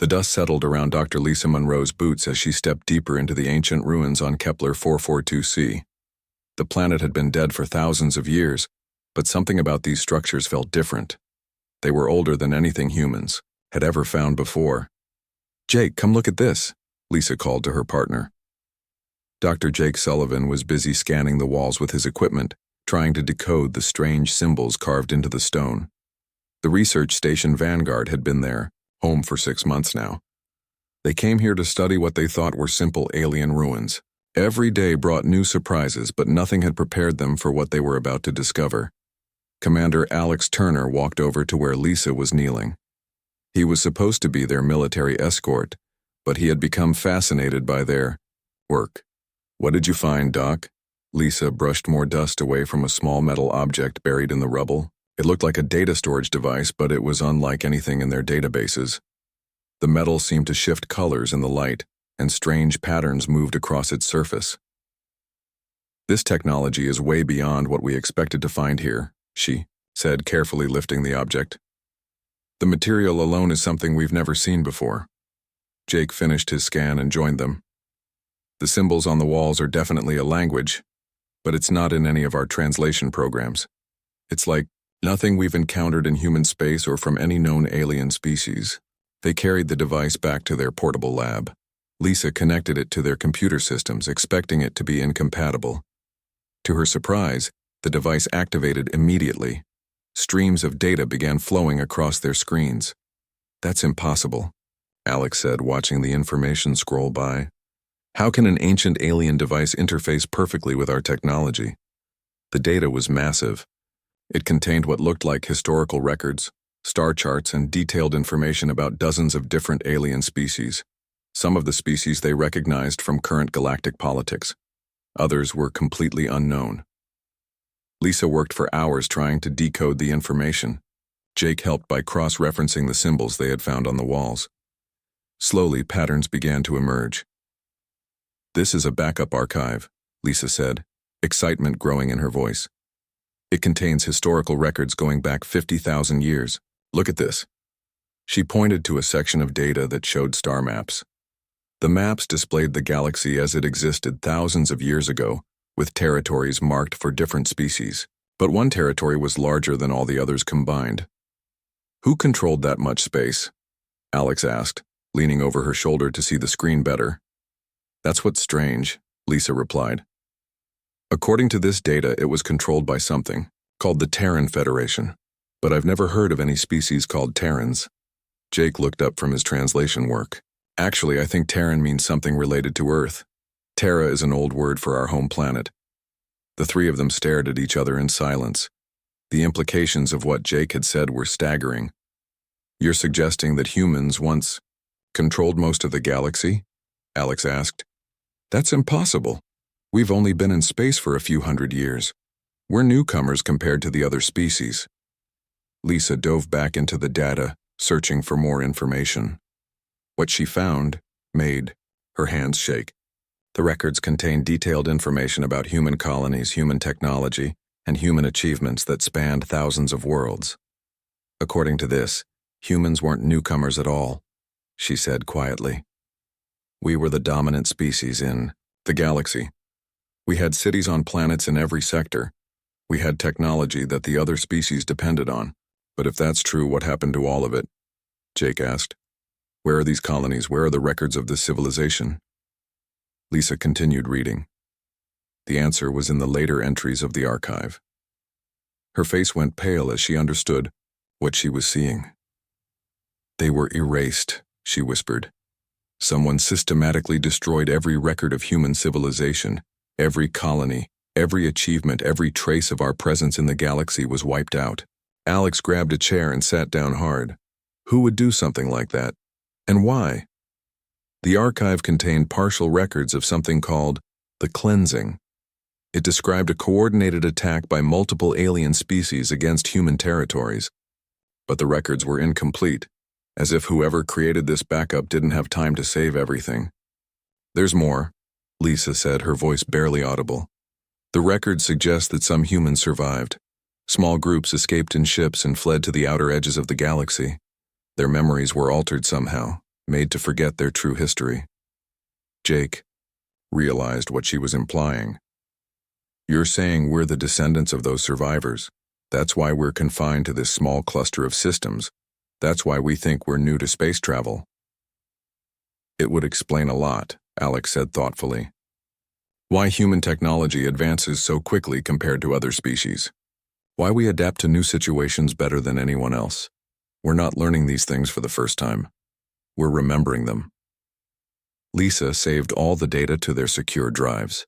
The dust settled around Dr. Lisa Monroe's boots as she stepped deeper into the ancient ruins on Kepler 442c. The planet had been dead for thousands of years, but something about these structures felt different. They were older than anything humans had ever found before. "Jake, come look at this," Lisa called to her partner. Dr. Jake Sullivan was busy scanning the walls with his equipment, trying to decode the strange symbols carved into the stone. The research station Vanguard had been there, home for 6 months now. They came here to study what they thought were simple alien ruins. Every day brought new surprises, but nothing had prepared them for what they were about to discover. Commander Alex Turner walked over to where Lisa was kneeling. He was supposed to be their military escort, but he had become fascinated by their work. "What did you find, Doc?" Lisa brushed more dust away from a small metal object buried in the rubble. It looked like a data storage device, but it was unlike anything in their databases. The metal seemed to shift colors in the light, and strange patterns moved across its surface. "This technology is way beyond what we expected to find here," she said, carefully lifting the object. "The material alone is something we've never seen before." Jake finished his scan and joined them. "The symbols on the walls are definitely a language, but it's not in any of our translation programs. It's like nothing we've encountered in human space or from any known alien species." They carried the device back to their portable lab. Lisa connected it to their computer systems, expecting it to be incompatible. To her surprise, the device activated immediately. Streams of data began flowing across their screens. "That's impossible," Alex said, watching the information scroll by. "How can an ancient alien device interface perfectly with our technology?" The data was massive. It contained what looked like historical records, star charts, and detailed information about dozens of different alien species. Some of the species they recognized from current galactic politics. Others were completely unknown. Lisa worked for hours trying to decode the information. Jake helped by cross-referencing the symbols they had found on the walls. Slowly, patterns began to emerge. "This is a backup archive," Lisa said, excitement growing in her voice. "It contains historical records going back 50,000 years. Look at this." She pointed to a section of data that showed star maps. The maps displayed the galaxy as it existed thousands of years ago, with territories marked for different species. But one territory was larger than all the others combined. "Who controlled that much space?" Alex asked, leaning over her shoulder to see the screen better. "That's what's strange," Lisa replied. "According to this data, it was controlled by something called the Terran Federation, but I've never heard of any species called Terrans." Jake looked up from his translation work. "Actually, I think Terran means something related to Earth. Terra is an old word for our home planet." The three of them stared at each other in silence. The implications of what Jake had said were staggering. "You're suggesting that humans once controlled most of the galaxy?" Alex asked. "That's impossible. We've only been in space for a few hundred years. We're newcomers compared to the other species." Lisa dove back into the data, searching for more information. What she found made her hands shake. The records contained detailed information about human colonies, human technology, and human achievements that spanned thousands of worlds. "According to this, humans weren't newcomers at all," she said quietly. "We were the dominant species in the galaxy. We had cities on planets in every sector. We had technology that the other species depended on. But if that's true, what happened to all of it?" Jake asked. "Where are these colonies? Where are the records of this civilization?" Lisa continued reading. The answer was in the later entries of the archive. Her face went pale as she understood what she was seeing. "They were erased," she whispered. "Someone systematically destroyed every record of human civilization, every colony, every achievement, every trace of our presence in the galaxy was wiped out." Alex grabbed a chair and sat down hard. Who would do something like that? And why? The archive contained partial records of something called the cleansing. It described a coordinated attack by multiple alien species against human territories. But the records were incomplete, as if whoever created this backup didn't have time to save everything. "There's more," Lisa said, her voice barely audible. "The records suggest that some humans survived. Small groups escaped in ships and fled to the outer edges of the galaxy. Their memories were altered somehow, made to forget their true history. Jake realized what she was implying. You're saying we're the descendants of those survivors. That's why we're confined to this small cluster of systems. That's why we think we're new to space travel. It would explain a lot, Alex said thoughtfully. Why human technology advances so quickly compared to other species. Why we adapt to new situations better than anyone else. We're not learning these things for the first time. We're remembering them. Lisa saved all the data to their secure drives.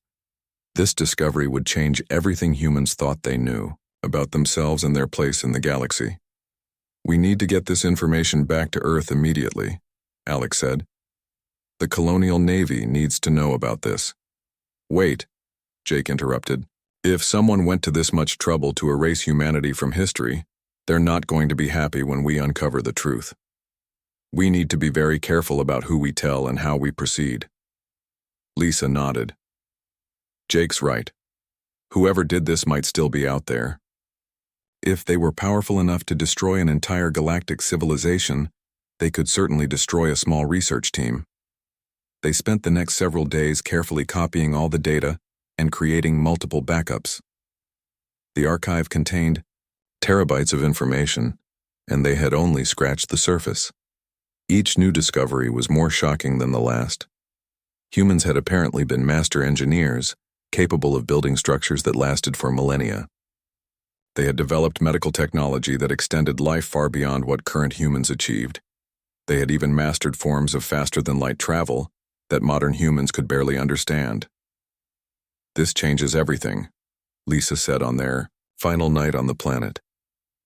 This discovery would change everything humans thought they knew about themselves and their place in the galaxy. We need to get this information back to Earth immediately, Alex said. The Colonial Navy needs to know about this. Wait, Jake interrupted. If someone went to this much trouble to erase humanity from history, they're not going to be happy when we uncover the truth. We need to be very careful about who we tell and how we proceed. Lisa nodded. Jake's right. Whoever did this might still be out there. If they were powerful enough to destroy an entire galactic civilization, they could certainly destroy a small research team. They spent the next several days carefully copying all the data and creating multiple backups. The archive contained terabytes of information, and they had only scratched the surface. Each new discovery was more shocking than the last. Humans had apparently been master engineers, capable of building structures that lasted for millennia. They had developed medical technology that extended life far beyond what current humans achieved. They had even mastered forms of faster-than-light travel that modern humans could barely understand. This changes everything, Lisa said on their final night on the planet.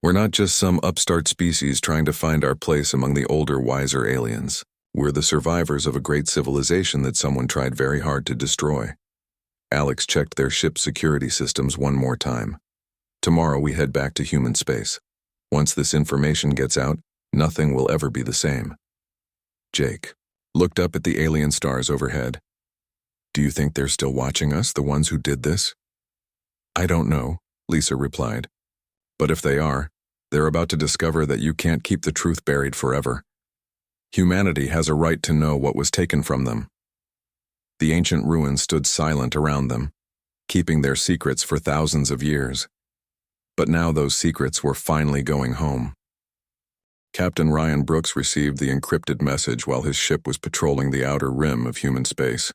We're not just some upstart species trying to find our place among the older, wiser aliens. We're the survivors of a great civilization that someone tried very hard to destroy. Alex checked their ship's security systems one more time. Tomorrow we head back to human space. Once this information gets out, nothing will ever be the same. Jake looked up at the alien stars overhead. Do you think they're still watching us, the ones who did this? I don't know, Lisa replied. But if they are, they're about to discover that you can't keep the truth buried forever. Humanity has a right to know what was taken from them. The ancient ruins stood silent around them, keeping their secrets for thousands of years. But now those secrets were finally going home. Captain Ryan Brooks received the encrypted message while his ship was patrolling the outer rim of human space.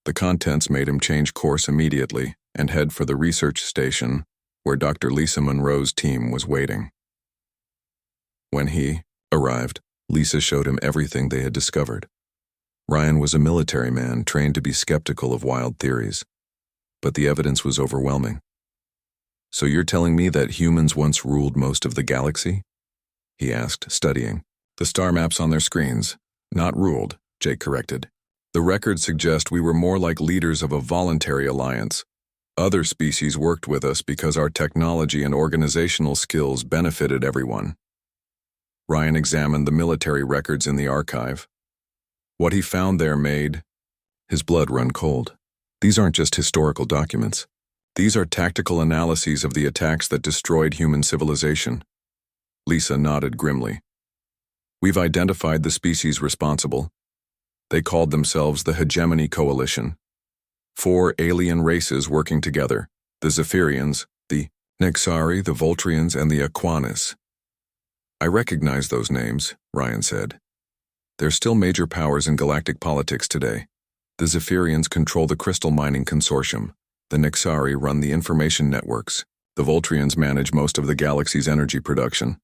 The contents made him change course immediately and head for the research station where Dr. Lisa Monroe's team was waiting. When he arrived, Lisa showed him everything they had discovered. Ryan was a military man trained to be skeptical of wild theories, but the evidence was overwhelming. So you're telling me that humans once ruled most of the galaxy? He asked, studying. The star maps on their screens. Not ruled, Jake corrected. The records suggest we were more like leaders of a voluntary alliance. Other species worked with us because our technology and organizational skills benefited everyone. Ryan examined the military records in the archive. What he found there made his blood run cold. These aren't just historical documents. These are tactical analyses of the attacks that destroyed human civilization. Lisa nodded grimly. We've identified the species responsible. They called themselves the Hegemony Coalition. 4 alien races working together, the Zephyrians, the Nexari, the Voltrians, and the Aquanis. I recognize those names, Ryan said. They're still major powers in galactic politics today. The Zephyrians control the crystal mining consortium. The Nexari run the information networks. The Voltrians manage most of the galaxy's energy production.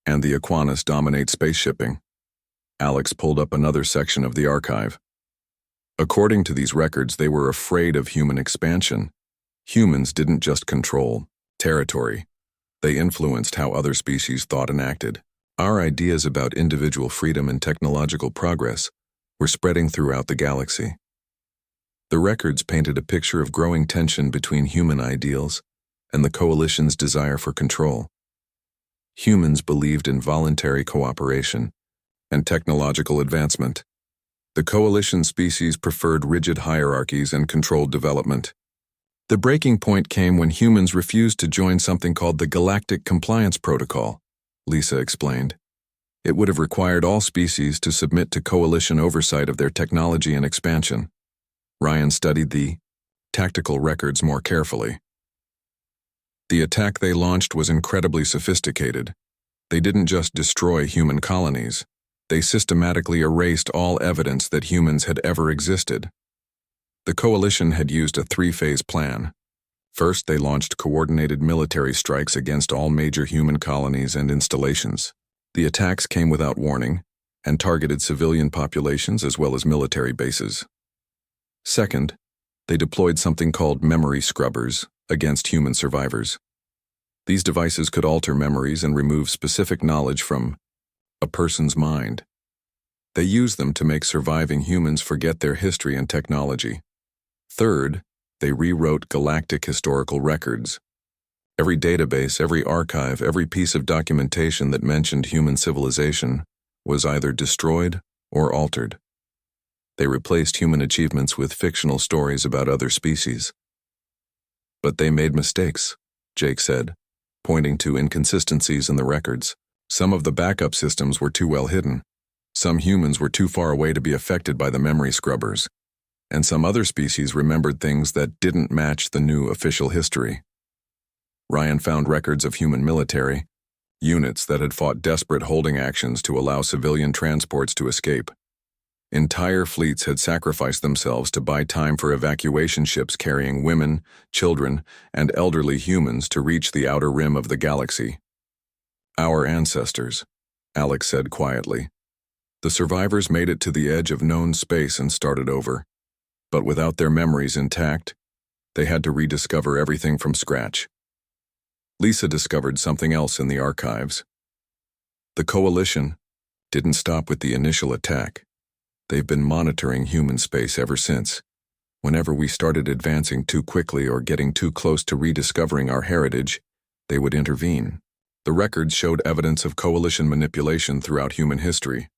And the Aquanis dominate space shipping. Alex pulled up another section of the archive. According to these records, they were afraid of human expansion. Humans didn't just control territory. They influenced how other species thought and acted. Our ideas about individual freedom and technological progress were spreading throughout the galaxy. The records painted a picture of growing tension between human ideals and the coalition's desire for control. Humans believed in voluntary cooperation and technological advancement. The coalition species preferred rigid hierarchies and controlled development. The breaking point came when humans refused to join something called the Galactic Compliance Protocol, Lisa explained. It would have required all species to submit to coalition oversight of their technology and expansion. Ryan studied the tactical records more carefully. The attack they launched was incredibly sophisticated. They didn't just destroy human colonies. They systematically erased all evidence that humans had ever existed. The coalition had used a three-phase plan. First, they launched coordinated military strikes against all major human colonies and installations. The attacks came without warning and targeted civilian populations as well as military bases. Second, they deployed something called memory scrubbers against human survivors. These devices could alter memories and remove specific knowledge from a person's mind. They used them to make surviving humans forget their history and technology. Third, they rewrote galactic historical records. Every database, every archive, every piece of documentation that mentioned human civilization was either destroyed or altered. They replaced human achievements with fictional stories about other species. But they made mistakes, Jake said, pointing to inconsistencies in the records. Some of the backup systems were too well hidden. Some humans were too far away to be affected by the memory scrubbers. And some other species remembered things that didn't match the new official history. Ryan found records of human military, units that had fought desperate holding actions to allow civilian transports to escape. Entire fleets had sacrificed themselves to buy time for evacuation ships carrying women, children, and elderly humans to reach the outer rim of the galaxy. Our ancestors, Alex said quietly. The survivors made it to the edge of known space and started over. But without their memories intact, they had to rediscover everything from scratch. Lisa discovered something else in the archives. The coalition didn't stop with the initial attack. They've been monitoring human space ever since. Whenever we started advancing too quickly or getting too close to rediscovering our heritage, they would intervene. The records showed evidence of coalition manipulation throughout human history.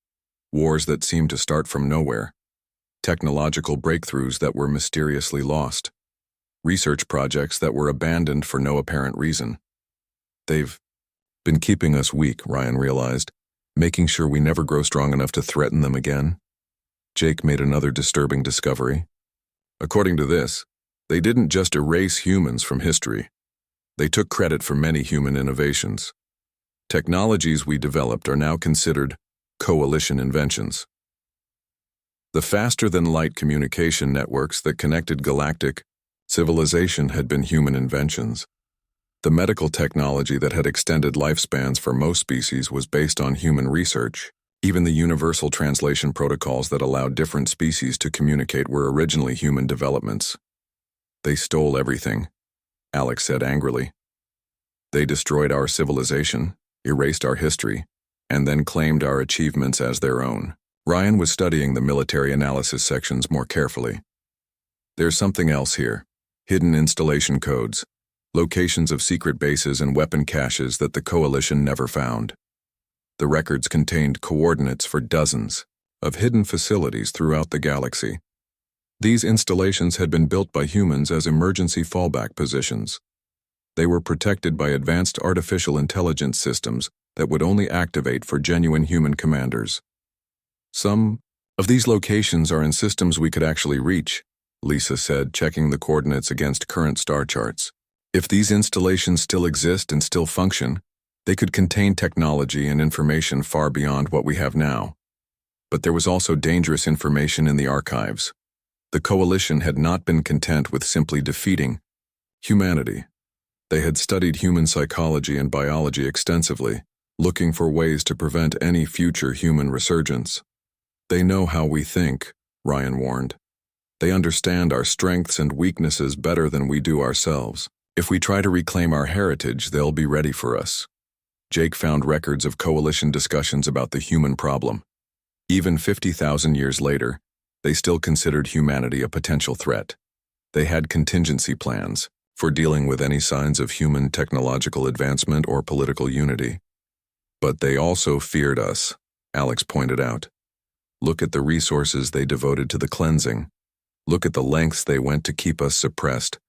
Wars that seemed to start from nowhere. Technological breakthroughs that were mysteriously lost. Research projects that were abandoned for no apparent reason. They've been keeping us weak, Ryan realized, making sure we never grow strong enough to threaten them again. Jake made another disturbing discovery. According to this, they didn't just erase humans from history. They took credit for many human innovations. Technologies we developed are now considered coalition inventions. The faster-than-light communication networks that connected galactic civilization had been human inventions. The medical technology that had extended lifespans for most species was based on human research. Even the universal translation protocols that allowed different species to communicate were originally human developments. They stole everything, Alex said angrily. They destroyed our civilization, erased our history, and then claimed our achievements as their own. Ryan was studying the military analysis sections more carefully. There's something else here. Hidden installation codes, locations of secret bases and weapon caches that the coalition never found. The records contained coordinates for dozens of hidden facilities throughout the galaxy. These installations had been built by humans as emergency fallback positions. They were protected by advanced artificial intelligence systems that would only activate for genuine human commanders. Some of these locations are in systems we could actually reach, Lisa said, checking the coordinates against current star charts. If these installations still exist and still function, they could contain technology and information far beyond what we have now. But there was also dangerous information in the archives. The coalition had not been content with simply defeating humanity. They had studied human psychology and biology extensively, looking for ways to prevent any future human resurgence. They know how we think, Ryan warned. They understand our strengths and weaknesses better than we do ourselves. If we try to reclaim our heritage, they'll be ready for us. Jake found records of coalition discussions about the human problem. Even 50,000 years later, they still considered humanity a potential threat. They had contingency plans for dealing with any signs of human technological advancement or political unity. But they also feared us, Alex pointed out. Look at the resources they devoted to the cleansing. Look at the lengths they went to keep us suppressed.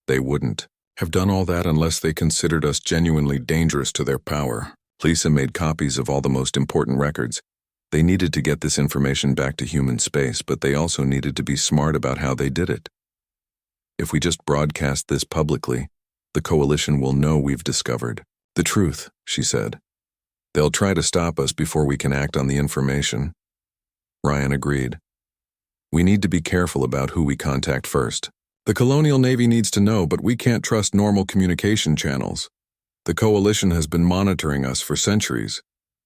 They wouldn't have done all that unless they considered us genuinely dangerous to their power. Lisa made copies of all the most important records. They needed to get this information back to human space, but they also needed to be smart about how they did it. If we just broadcast this publicly, the coalition will know we've discovered the truth, she said. They'll try to stop us before we can act on the information. Ryan agreed. We need to be careful about who we contact first. The Colonial Navy needs to know, but we can't trust normal communication channels. The coalition has been monitoring us for centuries.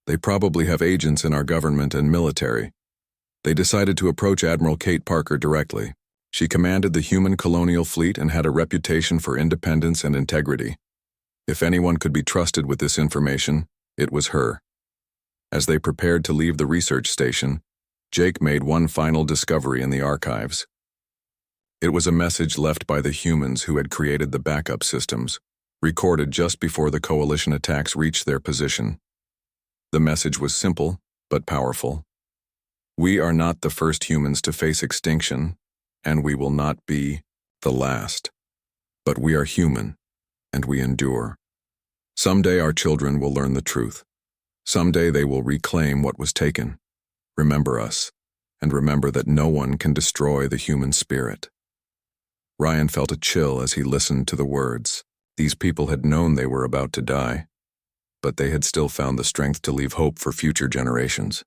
They probably have agents in our government and military. They decided to approach Admiral Kate Parker directly. She commanded the human colonial fleet and had a reputation for independence and integrity. If anyone could be trusted with this information, it was her. As they prepared to leave the research station, Jake made one final discovery in the archives. It was a message left by the humans who had created the backup systems, recorded just before the coalition attacks reached their position. The message was simple, but powerful. We are not the first humans to face extinction, and we will not be the last. But we are human, and we endure. Someday our children will learn the truth. Someday they will reclaim what was taken. Remember us, and remember that no one can destroy the human spirit. Ryan felt a chill as he listened to the words. These people had known they were about to die, but they had still found the strength to leave hope for future generations.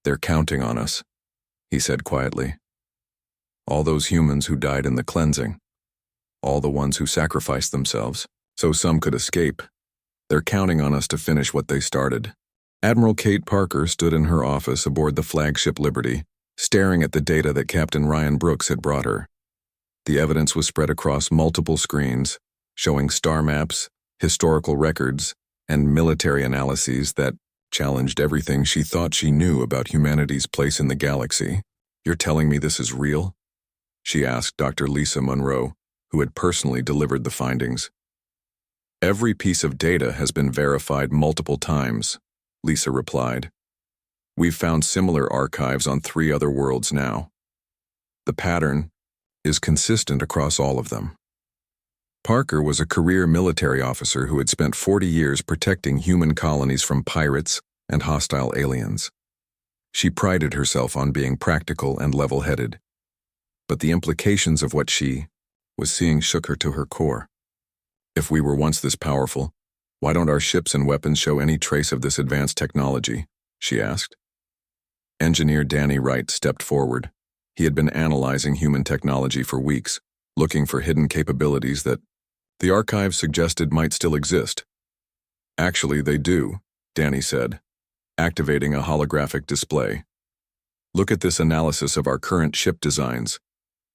They're counting on us, he said quietly. All those humans who died in the cleansing, all the ones who sacrificed themselves, so some could escape. They're counting on us to finish what they started. Admiral Kate Parker stood in her office aboard the flagship Liberty, staring at the data that Captain Ryan Brooks had brought her. The evidence was spread across multiple screens, showing star maps, historical records, and military analyses that challenged everything she thought she knew about humanity's place in the galaxy. You're telling me this is real? She asked Dr. Lisa Monroe, who had personally delivered the findings. Every piece of data has been verified multiple times, Lisa replied. We've found similar archives on 3 other worlds now. The pattern is consistent across all of them. Parker was a career military officer who had spent 40 years protecting human colonies from pirates and hostile aliens. She prided herself on being practical and level-headed, but the implications of what she was seeing shook her to her core. If we were once this powerful, why don't our ships and weapons show any trace of this advanced technology? She asked. Engineer Danny Wright stepped forward. He had been analyzing human technology for weeks, looking for hidden capabilities that the archives suggested might still exist. Actually, they do, Danny said, activating a holographic display. Look at this analysis of our current ship designs.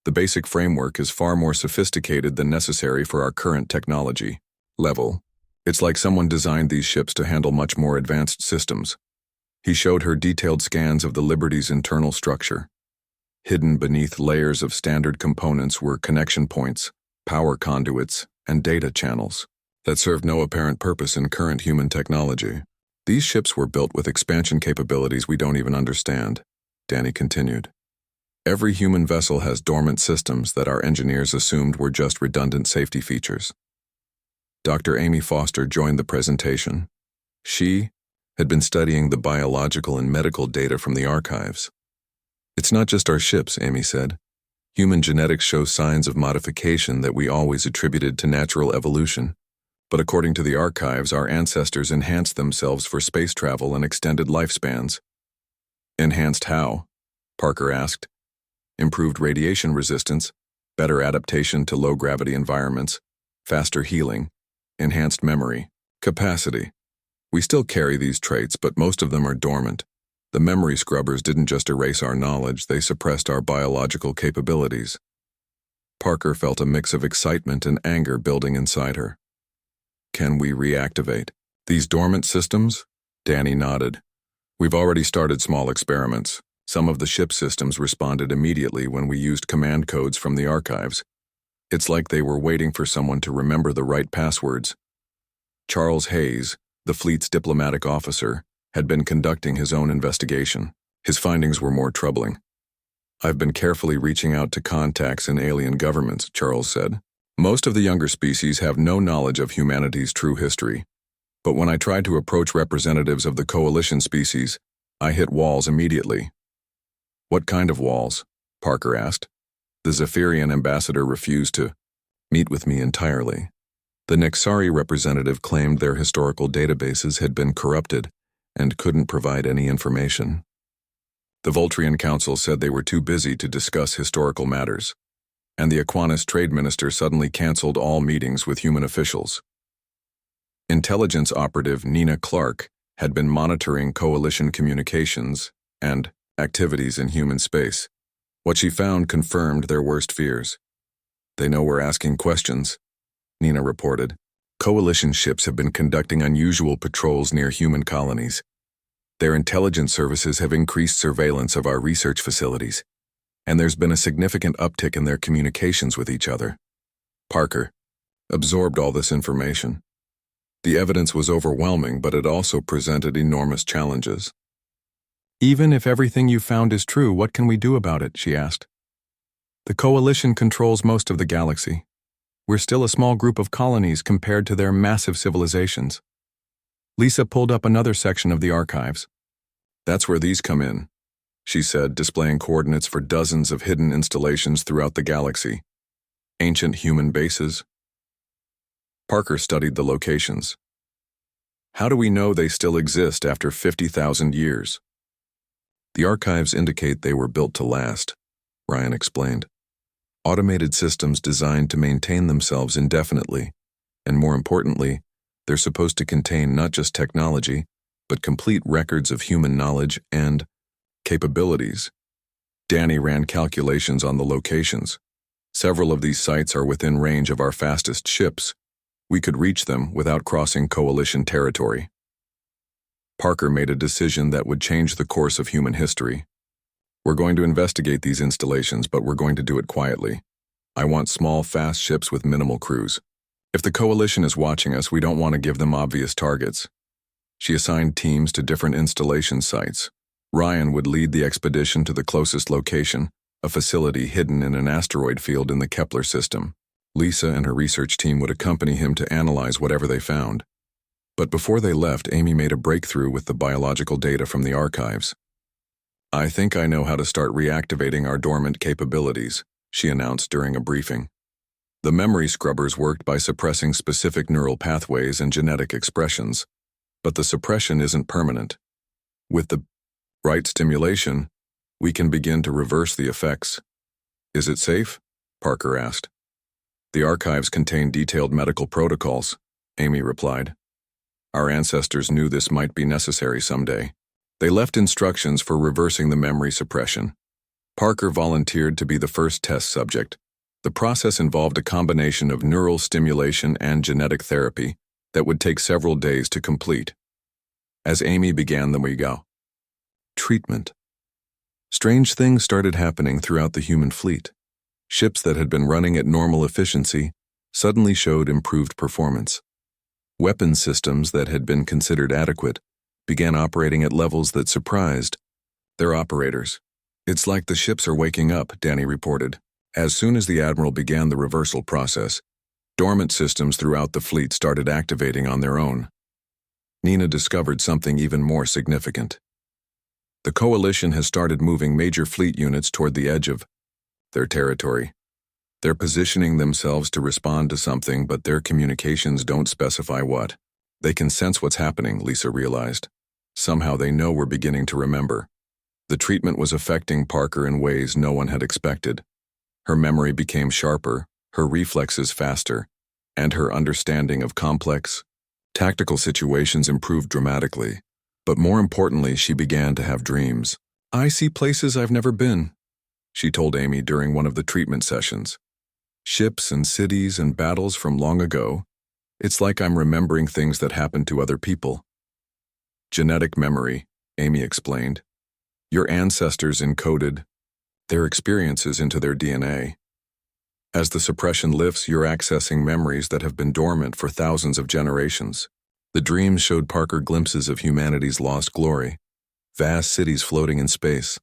The basic framework is far more sophisticated than necessary for our current technology level. It's like someone designed these ships to handle much more advanced systems. He showed her detailed scans of the Liberty's internal structure. Hidden beneath layers of standard components were connection points, power conduits, and data channels that served no apparent purpose in current human technology. These ships were built with expansion capabilities we don't even understand, Danny continued. Every human vessel has dormant systems that our engineers assumed were just redundant safety features. Dr. Amy Foster joined the presentation. She had been studying the biological and medical data from the archives. It's not just our ships, Amy said. Human genetics show signs of modification that we always attributed to natural evolution. But according to the archives, our ancestors enhanced themselves for space travel and extended lifespans. Enhanced how? Parker asked. Improved radiation resistance, better adaptation to low-gravity environments, faster healing, enhanced memory, capacity. We still carry these traits, but most of them are dormant. The memory scrubbers didn't just erase our knowledge, they suppressed our biological capabilities. Parker felt a mix of excitement and anger building inside her. Can we reactivate these dormant systems? Danny nodded. We've already started small experiments. Some of the ship systems responded immediately when we used command codes from the archives. It's like they were waiting for someone to remember the right passwords. Charles Hayes, the fleet's diplomatic officer, had been conducting his own investigation. His findings were more troubling. I've been carefully reaching out to contacts in alien governments, Charles said. Most of the younger species have no knowledge of humanity's true history. But when I tried to approach representatives of the coalition species, I hit walls immediately. What kind of walls? Parker asked. The Zephyrian ambassador refused to meet with me entirely. The Nexari representative claimed their historical databases had been corrupted and couldn't provide any information. The Voltrian Council said they were too busy to discuss historical matters, and the Aquinas trade minister suddenly canceled all meetings with human officials. Intelligence operative Nina Clark had been monitoring coalition communications and activities in human space. What she found confirmed their worst fears. They know we're asking questions, Nina reported. Coalition ships have been conducting unusual patrols near human colonies. Their intelligence services have increased surveillance of our research facilities, and there's been a significant uptick in their communications with each other. Parker absorbed all this information. The evidence was overwhelming, but it also presented enormous challenges. Even if everything you found is true, what can we do about it? She asked. The coalition controls most of the galaxy. We're still a small group of colonies compared to their massive civilizations. Lisa pulled up another section of the archives. That's where these come in, she said, displaying coordinates for dozens of hidden installations throughout the galaxy. Ancient human bases. Parker studied the locations. How do we know they still exist after 50,000 years? The archives indicate they were built to last, Ryan explained. Automated systems designed to maintain themselves indefinitely, and more importantly, they're supposed to contain not just technology, but complete records of human knowledge and capabilities. Danny ran calculations on the locations. Several of these sites are within range of our fastest ships. We could reach them without crossing coalition territory. Parker made a decision that would change the course of human history. We're going to investigate these installations, but we're going to do it quietly. I want small, fast ships with minimal crews. If the coalition is watching us, we don't want to give them obvious targets. She assigned teams to different installation sites. Ryan would lead the expedition to the closest location, a facility hidden in an asteroid field in the Kepler system. Lisa and her research team would accompany him to analyze whatever they found. But before they left, Amy made a breakthrough with the biological data from the archives. I think I know how to start reactivating our dormant capabilities, she announced during a briefing. The memory scrubbers worked by suppressing specific neural pathways and genetic expressions, but the suppression isn't permanent. With the right stimulation, we can begin to reverse the effects. Is it safe? Parker asked. The archives contain detailed medical protocols, Amy replied. Our ancestors knew this might be necessary someday. They left instructions for reversing the memory suppression. Parker volunteered to be the first test subject. The process involved a combination of neural stimulation and genetic therapy that would take several days to complete. As Amy began the we-go treatment, strange things started happening throughout the human fleet. Ships that had been running at normal efficiency suddenly showed improved performance. Weapon systems that had been considered adequate began operating at levels that surprised their operators. It's like the ships are waking up, Danny reported. As soon as the Admiral began the reversal process, dormant systems throughout the fleet started activating on their own. Nina discovered something even more significant. The Coalition has started moving major fleet units toward the edge of their territory. They're positioning themselves to respond to something, but their communications don't specify what. They can sense what's happening, Lisa realized. Somehow they know we're beginning to remember. The treatment was affecting Parker in ways no one had expected. Her memory became sharper, her reflexes faster, and her understanding of complex, tactical situations improved dramatically. But more importantly, she began to have dreams. I see places I've never been, she told Amy during one of the treatment sessions. Ships and cities and battles from long ago. It's like I'm remembering things that happened to other people. Genetic memory, Amy explained. Your ancestors encoded their experiences into their DNA. As the suppression lifts, you're accessing memories that have been dormant for thousands of generations. The dreams showed Parker glimpses of humanity's lost glory, vast cities floating in space,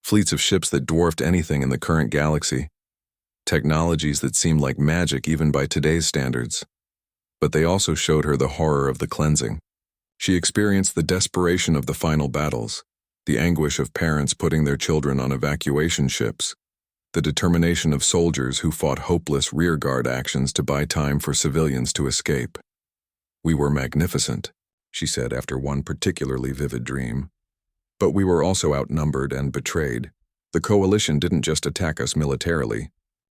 fleets of ships that dwarfed anything in the current galaxy, technologies that seemed like magic even by today's standards. but they also showed her the horror of the cleansing. She experienced the desperation of the final battles, the anguish of parents putting their children on evacuation ships, the determination of soldiers who fought hopeless rearguard actions to buy time for civilians to escape. "We were magnificent," she said after one particularly vivid dream. "But we were also outnumbered and betrayed. The coalition didn't just attack us militarily.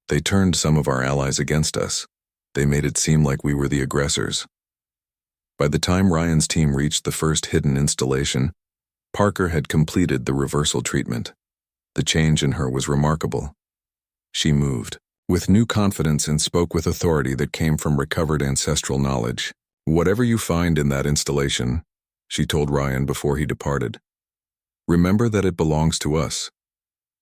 They turned some of our allies against us. They made it seem like we were the aggressors." By the time Ryan's team reached the first hidden installation, Parker had completed the reversal treatment. The change in her was remarkable. She moved with new confidence and spoke with authority that came from recovered ancestral knowledge. "Whatever you find in that installation," she told Ryan before he departed, "remember that it belongs to us.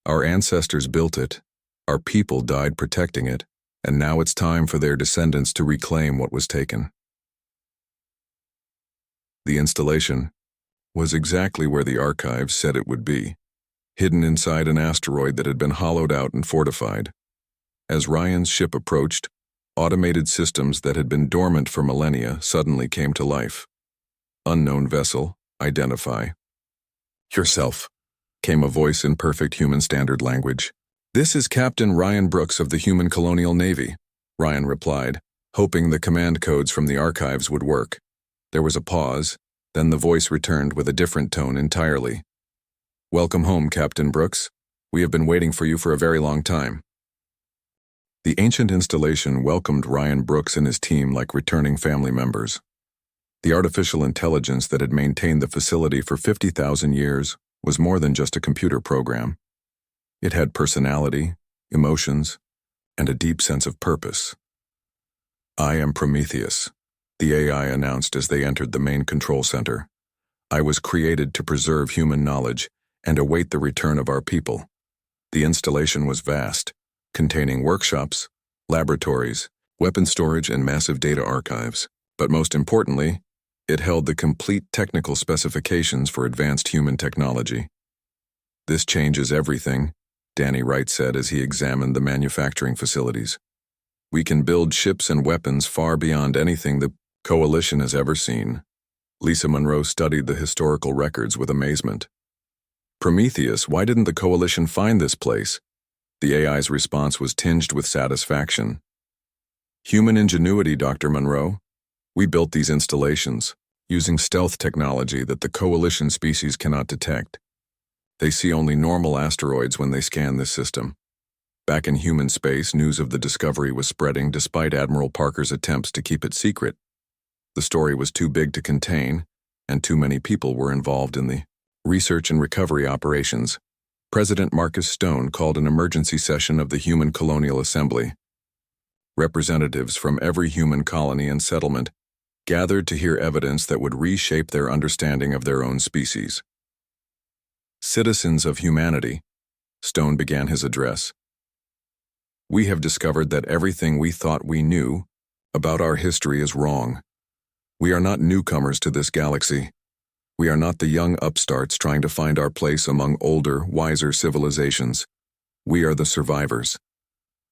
Our ancestors built it, our people died protecting it, and now it's time for their descendants to reclaim what was taken." The installation was exactly where the archives said it would be, hidden inside an asteroid that had been hollowed out and fortified. As Ryan's ship approached, automated systems that had been dormant for millennia suddenly came to life. "Unknown vessel, identify." "Yourself," came a voice in perfect human standard language. "This is Captain Ryan Brooks of the Human Colonial Navy," Ryan replied, hoping the command codes from the archives would work. There was a pause, then the voice returned with a different tone entirely. "Welcome home, Captain Brooks. We have been waiting for you for a very long time." The ancient installation welcomed Ryan Brooks and his team like returning family members. The artificial intelligence that had maintained the facility for 50,000 years was more than just a computer program. It had personality, emotions, and a deep sense of purpose. "I am Prometheus," the AI announced as they entered the main control center. "I was created to preserve human knowledge and await the return of our people." The installation was vast, containing workshops, laboratories, weapon storage, and massive data archives. But most importantly, it held the complete technical specifications for advanced human technology. "This changes everything," Danny Wright said as he examined the manufacturing facilities. "We can build ships and weapons far beyond anything the Coalition has ever seen." Lisa Monroe studied the historical records with amazement. "Prometheus, why didn't the Coalition find this place?" The AI's response was tinged with satisfaction. "Human ingenuity, Dr. Monroe. We built these installations, using stealth technology that the Coalition species cannot detect. They see only normal asteroids when they scan this system. Back in human space, news of the discovery was spreading despite Admiral Parker's attempts to keep it secret. The story was too big to contain, and too many people were involved in the research and recovery operations. President Marcus Stone called an emergency session of the Human Colonial Assembly. Representatives from every human colony and settlement gathered to hear evidence that would reshape their understanding of their own species. "Citizens of humanity," Stone began his address, "we have discovered that everything we thought we knew about our history is wrong. We are not newcomers to this galaxy. We are not the young upstarts trying to find our place among older, wiser civilizations. We are the survivors."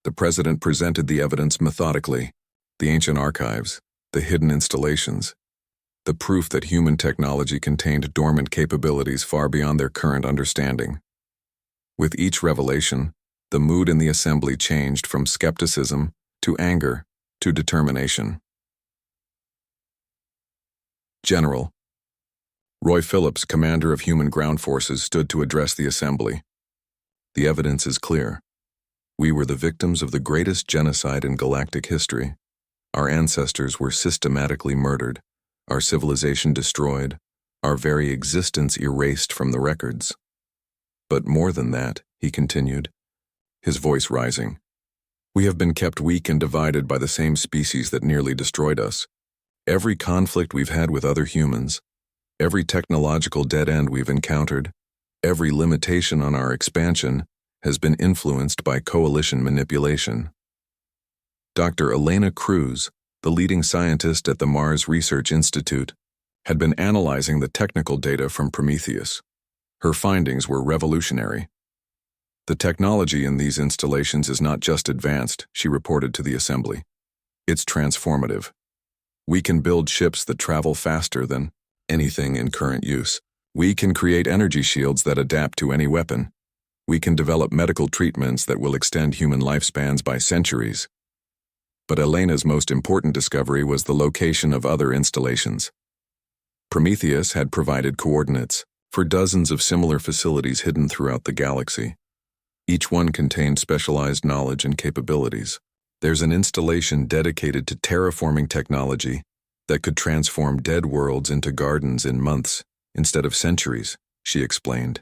The president presented the evidence methodically: the ancient archives, the hidden installations, the proof that human technology contained dormant capabilities far beyond their current understanding. With each revelation, the mood in the assembly changed from skepticism to anger to determination. "General." Roy Phillips, commander of Human Ground Forces, stood to address the assembly. "The evidence is clear. We were the victims of the greatest genocide in galactic history. Our ancestors were systematically murdered, our civilization destroyed, our very existence erased from the records. But more than that," he continued, his voice rising, "we have been kept weak and divided by the same species that nearly destroyed us. Every conflict we've had with other humans, every technological dead end we've encountered, every limitation on our expansion has been influenced by coalition manipulation." Dr. Elena Cruz, the leading scientist at the Mars Research Institute, had been analyzing the technical data from Prometheus. Her findings were revolutionary. "The technology in these installations is not just advanced," she reported to the assembly. "It's transformative. We can build ships that travel faster than anything in current use. We can create energy shields that adapt to any weapon. We can develop medical treatments that will extend human lifespans by centuries. But Elena's most important discovery was the location of other installations. Prometheus had provided coordinates for dozens of similar facilities hidden throughout the galaxy. Each one contained specialized knowledge and capabilities. There's an installation dedicated to terraforming technology that could transform dead worlds into gardens in months instead of centuries, she explained.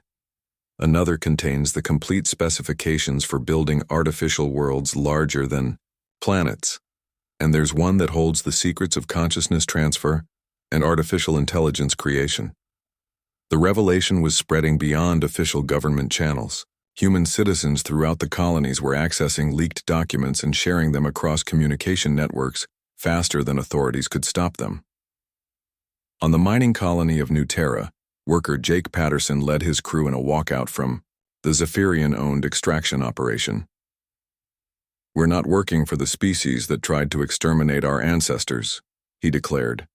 Another contains the complete specifications for building artificial worlds larger than planets. And there's one that holds the secrets of consciousness transfer and artificial intelligence creation. The revelation was spreading beyond official government channels. Human citizens throughout the colonies were accessing leaked documents and sharing them across communication networks faster than authorities could stop them. On the mining colony of New Terra, worker Jake Patterson led his crew in a walkout from the Zephyrian-owned extraction operation. "We're not working for the species that tried to exterminate our ancestors," he declared.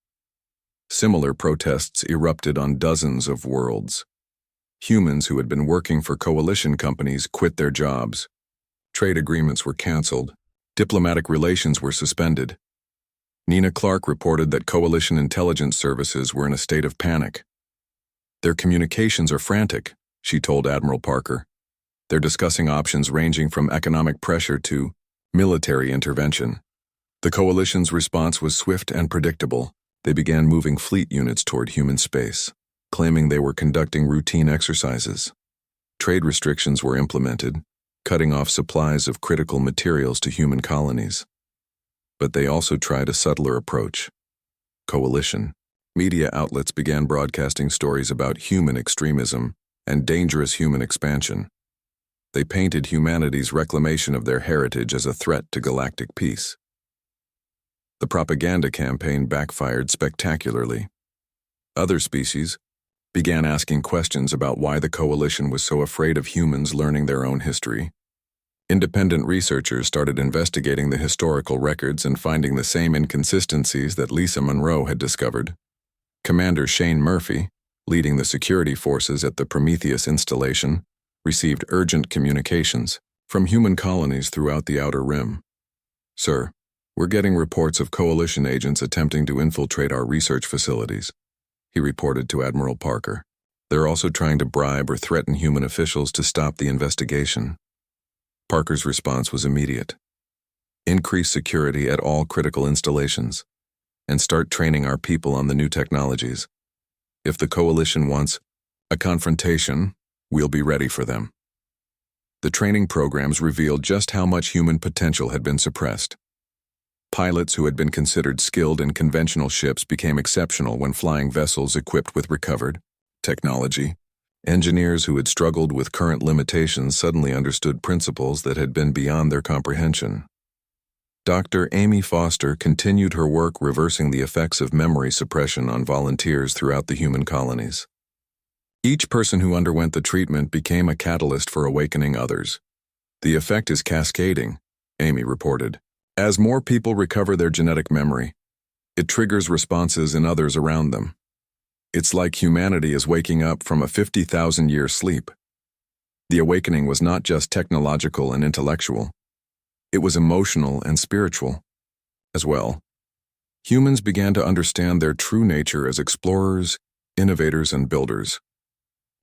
Similar protests erupted on dozens of worlds. Humans who had been working for coalition companies quit their jobs. Trade agreements were canceled. Diplomatic relations were suspended. Nina Clark reported that coalition intelligence services were in a state of panic. "Their communications are frantic," she told Admiral Parker. "They're discussing options ranging from economic pressure to military intervention." The coalition's response was swift and predictable. They began moving fleet units toward human space, claiming they were conducting routine exercises. Trade restrictions were implemented, cutting off supplies of critical materials to human colonies. But they also tried a subtler approach: coalition. Media outlets began broadcasting stories about human extremism and dangerous human expansion. They painted humanity's reclamation of their heritage as a threat to galactic peace. The propaganda campaign backfired spectacularly. Other species began asking questions about why the coalition was so afraid of humans learning their own history. Independent researchers started investigating the historical records and finding the same inconsistencies that Lisa Monroe had discovered. Commander Shane Murphy, leading the security forces at the Prometheus installation, received urgent communications from human colonies throughout the Outer Rim. "Sir, we're getting reports of coalition agents attempting to infiltrate our research facilities," he reported to Admiral Parker. "They're also trying to bribe or threaten human officials to stop the investigation." Parker's response was immediate: "Increase security at all critical installations, and start training our people on the new technologies. If the coalition wants a confrontation, we'll be ready for them." The training programs revealed just how much human potential had been suppressed. Pilots who had been considered skilled in conventional ships became exceptional when flying vessels equipped with recovered technology. Engineers who had struggled with current limitations suddenly understood principles that had been beyond their comprehension. Dr. Amy Foster continued her work reversing the effects of memory suppression on volunteers throughout the human colonies. Each person who underwent the treatment became a catalyst for awakening others. "The effect is cascading," Amy reported. "As more people recover their genetic memory, it triggers responses in others around them. It's like humanity is waking up from a 50,000-year sleep." The awakening was not just technological and intellectual. It was emotional and spiritual as well. Humans began to understand their true nature as explorers, innovators, and builders.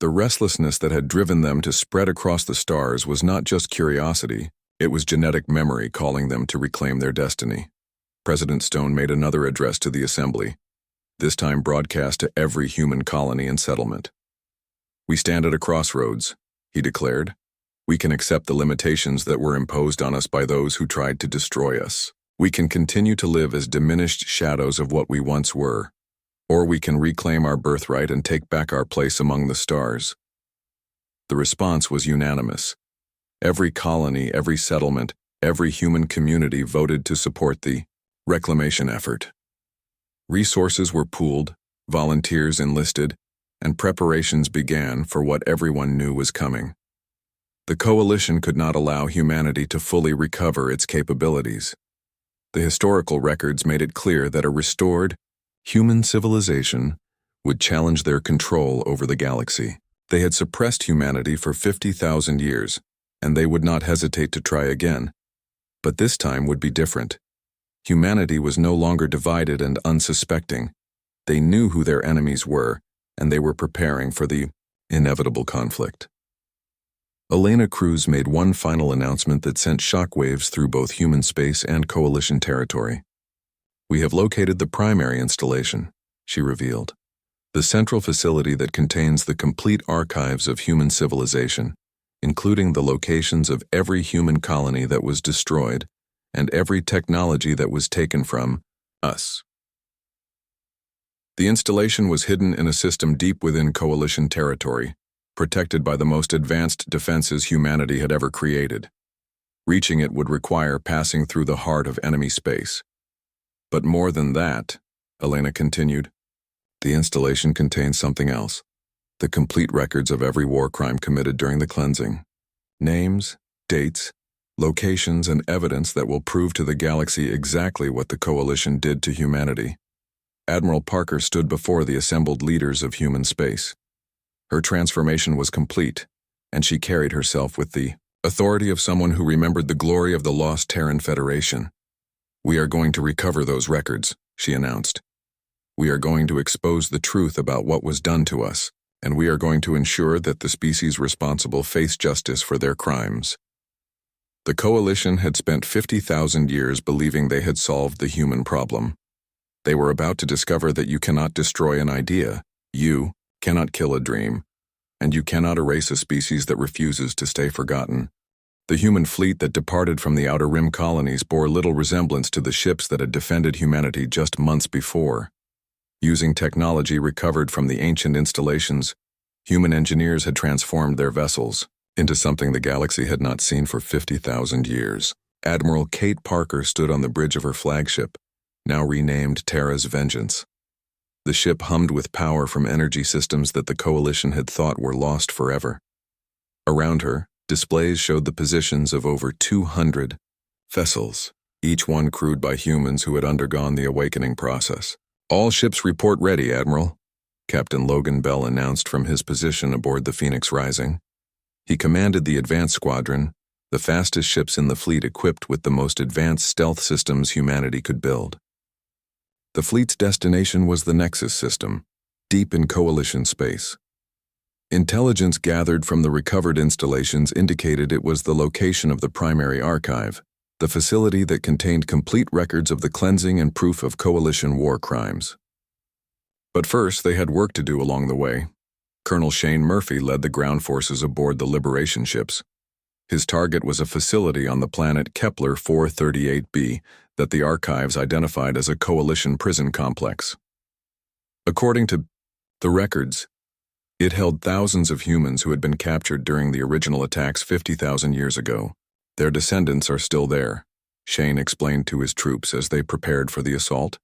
The restlessness that had driven them to spread across the stars was not just curiosity, it was genetic memory calling them to reclaim their destiny. President Stone made another address to the Assembly, this time broadcast to every human colony and settlement. "We stand at a crossroads," he declared. "We can accept the limitations that were imposed on us by those who tried to destroy us. We can continue to live as diminished shadows of what we once were, or we can reclaim our birthright and take back our place among the stars." The response was unanimous. Every colony, every settlement, every human community voted to support the reclamation effort. Resources were pooled, volunteers enlisted, and preparations began for what everyone knew was coming. The coalition could not allow humanity to fully recover its capabilities. The historical records made it clear that a restored, human civilization would challenge their control over the galaxy. They had suppressed humanity for 50,000 years, and they would not hesitate to try again. But this time would be different. Humanity was no longer divided and unsuspecting. They knew who their enemies were, and they were preparing for the inevitable conflict. Elena Cruz made one final announcement that sent shockwaves through both human space and Coalition territory. "We have located the primary installation," she revealed. "The central facility that contains the complete archives of human civilization, including the locations of every human colony that was destroyed and every technology that was taken from us." The installation was hidden in a system deep within Coalition territory, protected by the most advanced defenses humanity had ever created. Reaching it would require passing through the heart of enemy space. But more than that, Elena continued, the installation contains something else. The complete records of every war crime committed during the cleansing. Names, dates, locations, and evidence that will prove to the galaxy exactly what the Coalition did to humanity. Admiral Parker stood before the assembled leaders of human space. Her transformation was complete, and she carried herself with the authority of someone who remembered the glory of the lost Terran Federation. "We are going to recover those records," she announced. "We are going to expose the truth about what was done to us, and we are going to ensure that the species responsible face justice for their crimes." The Coalition had spent 50,000 years believing they had solved the human problem. They were about to discover that you cannot destroy an idea, you cannot kill a dream, and you cannot erase a species that refuses to stay forgotten. The human fleet that departed from the Outer Rim colonies bore little resemblance to the ships that had defended humanity just months before. Using technology recovered from the ancient installations, human engineers had transformed their vessels into something the galaxy had not seen for 50,000 years. Admiral Kate Parker stood on the bridge of her flagship, now renamed Terra's Vengeance. The ship hummed with power from energy systems that the Coalition had thought were lost forever. Around her, displays showed the positions of over 200 vessels, each one crewed by humans who had undergone the awakening process. "All ships report ready, Admiral," Captain Logan Bell announced from his position aboard the Phoenix Rising. He commanded the Advanced Squadron, the fastest ships in the fleet equipped with the most advanced stealth systems humanity could build. The fleet's destination was the Nexus system, deep in Coalition space. Intelligence gathered from the recovered installations indicated it was the location of the primary archive, the facility that contained complete records of the cleansing and proof of Coalition war crimes. But first, they had work to do along the way. Colonel Shane Murphy led the ground forces aboard the Liberation ships. His target was a facility on the planet Kepler 438b that the archives identified as a Coalition prison complex. According to the records, it held thousands of humans who had been captured during the original attacks 50,000 years ago. Their descendants are still there, Shane explained to his troops as they prepared for the assault.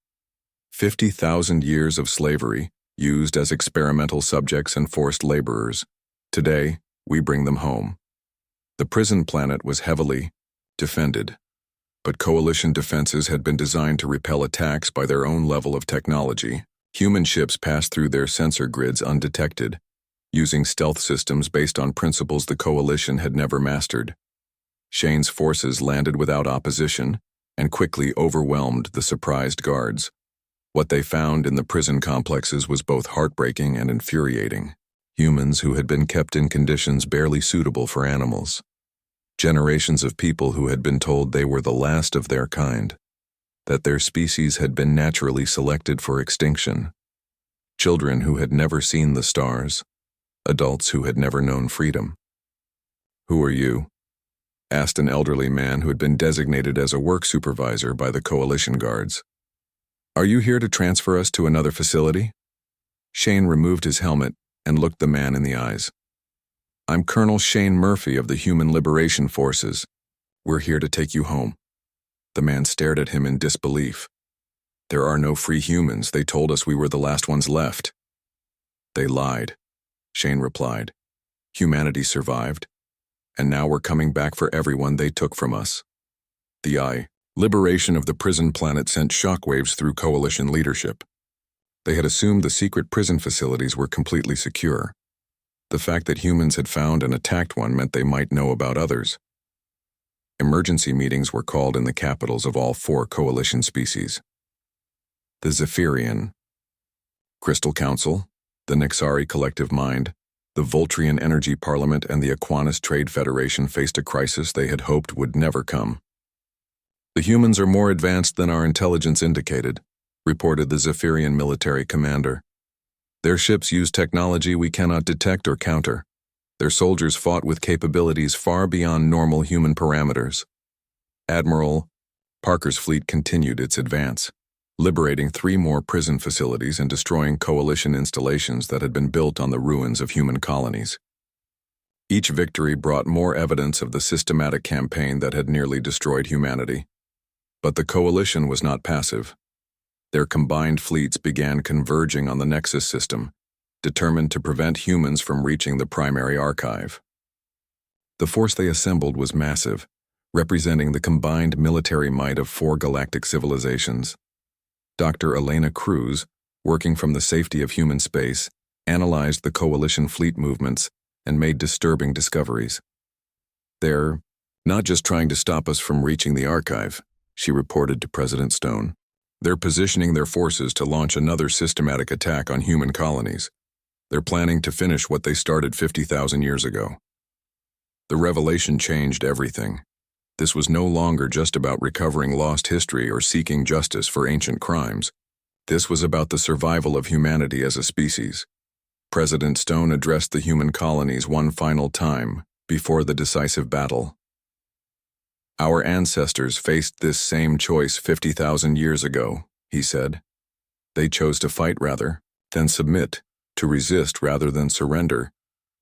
50,000 years of slavery, used as experimental subjects and forced laborers. Today, we bring them home. The prison planet was heavily defended, but Coalition defenses had been designed to repel attacks by their own level of technology. Human ships passed through their sensor grids undetected, using stealth systems based on principles the Coalition had never mastered. Shane's forces landed without opposition and quickly overwhelmed the surprised guards. What they found in the prison complexes was both heartbreaking and infuriating. Humans who had been kept in conditions barely suitable for animals. Generations of people who had been told they were the last of their kind, that their species had been naturally selected for extinction. Children who had never seen the stars, adults who had never known freedom. "Who are you?" asked an elderly man who had been designated as a work supervisor by the Coalition guards. "Are you here to transfer us to another facility?" Shane removed his helmet and looked the man in the eyes. "I'm Colonel Shane Murphy of the Human Liberation Forces. We're here to take you home." The man stared at him in disbelief. "There are no free humans. They told us we were the last ones left." "They lied," Shane replied. "Humanity survived, and now we're coming back for everyone they took from us." The eye Liberation of the prison planet sent shockwaves through coalition leadership. They had assumed the secret prison facilities were completely secure. The fact that humans had found and attacked one meant they might know about others. Emergency meetings were called in the capitals of all 4 coalition species. The Zephyrian Crystal Council, the Nexari Collective Mind, the Voltrian Energy Parliament, and the Aquanus Trade Federation faced a crisis they had hoped would never come. "The humans are more advanced than our intelligence indicated," reported the Zephyrian military commander. "Their ships use technology we cannot detect or counter. Their soldiers fought with capabilities far beyond normal human parameters." Admiral Parker's fleet continued its advance, liberating 3 more prison facilities and destroying coalition installations that had been built on the ruins of human colonies. Each victory brought more evidence of the systematic campaign that had nearly destroyed humanity. But the coalition was not passive. Their combined fleets began converging on the Nexus system, determined to prevent humans from reaching the primary archive. The force they assembled was massive, representing the combined military might of 4 galactic civilizations. Dr. Elena Cruz, working from the safety of human space, analyzed the coalition fleet movements and made disturbing discoveries. "They're not just trying to stop us from reaching the archive," she reported to President Stone. "They're positioning their forces to launch another systematic attack on human colonies. They're planning to finish what they started 50,000 years ago." The revelation changed everything. This was no longer just about recovering lost history or seeking justice for ancient crimes. This was about the survival of humanity as a species. President Stone addressed the human colonies one final time before the decisive battle. "Our ancestors faced this same choice 50,000 years ago," he said. "They chose to fight rather than submit, to resist rather than surrender,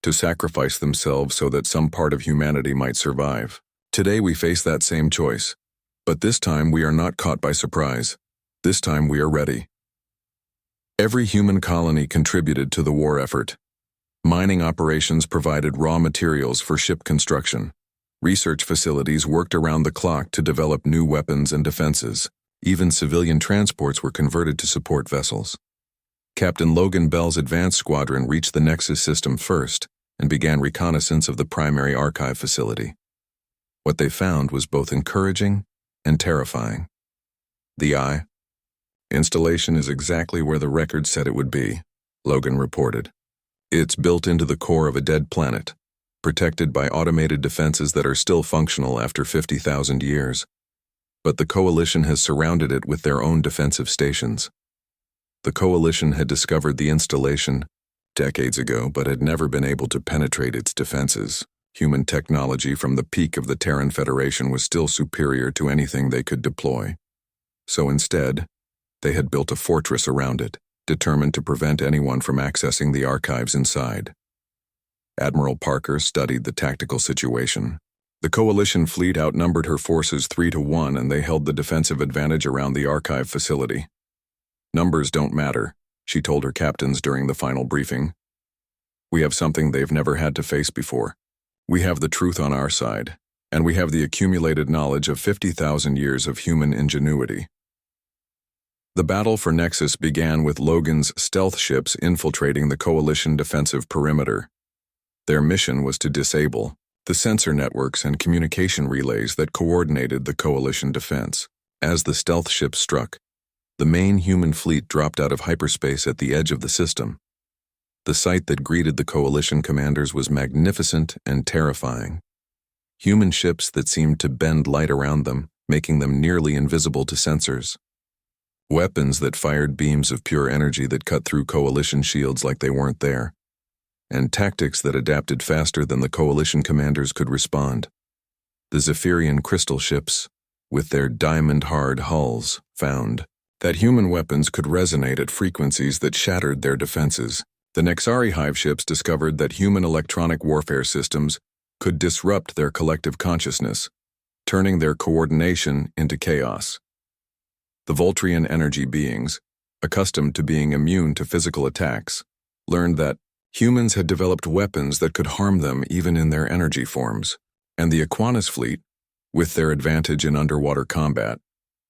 to sacrifice themselves so that some part of humanity might survive. Today we face that same choice, but this time we are not caught by surprise. This time we are ready." Every human colony contributed to the war effort. Mining operations provided raw materials for ship construction. Research facilities worked around the clock to develop new weapons and defenses. Even civilian transports were converted to support vessels. Captain Logan Bell's advance squadron reached the Nexus system first and began reconnaissance of the primary archive facility. What they found was both encouraging and terrifying. "The Eye installation is exactly where the record said it would be," Logan reported. "It's built into the core of a dead planet, protected by automated defenses that are still functional after 50,000 years. But the Coalition has surrounded it with their own defensive stations." The Coalition had discovered the installation decades ago, but had never been able to penetrate its defenses. Human technology from the peak of the Terran Federation was still superior to anything they could deploy. So instead, they had built a fortress around it, determined to prevent anyone from accessing the archives inside. Admiral Parker studied the tactical situation. The Coalition fleet outnumbered her forces 3-1, and they held the defensive advantage around the archive facility. "Numbers don't matter," she told her captains during the final briefing. "We have something they've never had to face before. We have the truth on our side, and we have the accumulated knowledge of 50,000 years of human ingenuity." The battle for Nexus began with Logan's stealth ships infiltrating the Coalition defensive perimeter. Their mission was to disable the sensor networks and communication relays that coordinated the Coalition defense. As the stealth ships struck, the main human fleet dropped out of hyperspace at the edge of the system. The sight that greeted the Coalition commanders was magnificent and terrifying. Human ships that seemed to bend light around them, making them nearly invisible to sensors. Weapons that fired beams of pure energy that cut through Coalition shields like they weren't there. And tactics that adapted faster than the Coalition commanders could respond. The Zephyrian crystal ships, with their diamond-hard hulls, found that human weapons could resonate at frequencies that shattered their defenses. The Nexari hive ships discovered that human electronic warfare systems could disrupt their collective consciousness, turning their coordination into chaos. The Voltrian energy beings, accustomed to being immune to physical attacks, learned that humans had developed weapons that could harm them even in their energy forms, and the Aquanus fleet, with their advantage in underwater combat,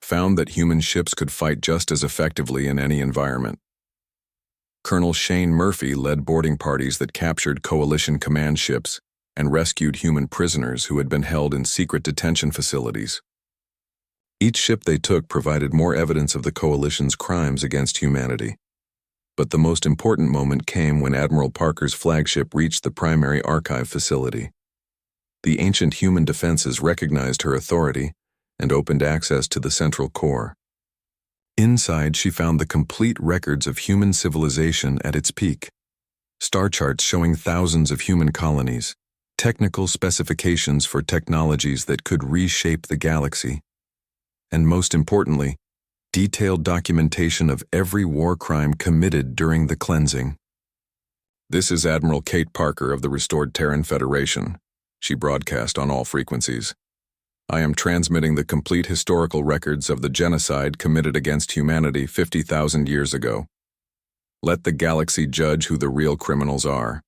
found that human ships could fight just as effectively in any environment. Colonel Shane Murphy led boarding parties that captured coalition command ships and rescued human prisoners who had been held in secret detention facilities. Each ship they took provided more evidence of the coalition's crimes against humanity. But the most important moment came when Admiral Parker's flagship reached the primary archive facility. The ancient human defenses recognized her authority and opened access to the central core. Inside, she found the complete records of human civilization at its peak. Star charts showing thousands of human colonies, technical specifications for technologies that could reshape the galaxy, and most importantly, detailed documentation of every war crime committed during the cleansing. "This is Admiral Kate Parker of the restored Terran Federation," she broadcast on all frequencies. "I am transmitting the complete historical records of the genocide committed against humanity 50,000 years ago. Let the galaxy judge who the real criminals are."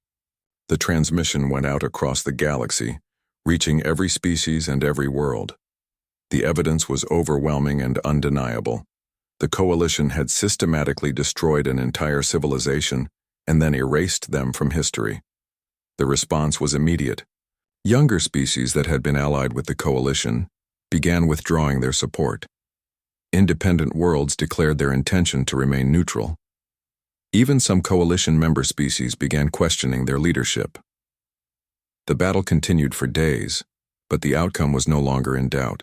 The transmission went out across the galaxy, reaching every species and every world. The evidence was overwhelming and undeniable. The coalition had systematically destroyed an entire civilization and then erased them from history. The response was immediate. Younger species that had been allied with the coalition began withdrawing their support. Independent worlds declared their intention to remain neutral. Even some coalition member species began questioning their leadership. The battle continued for days, but the outcome was no longer in doubt.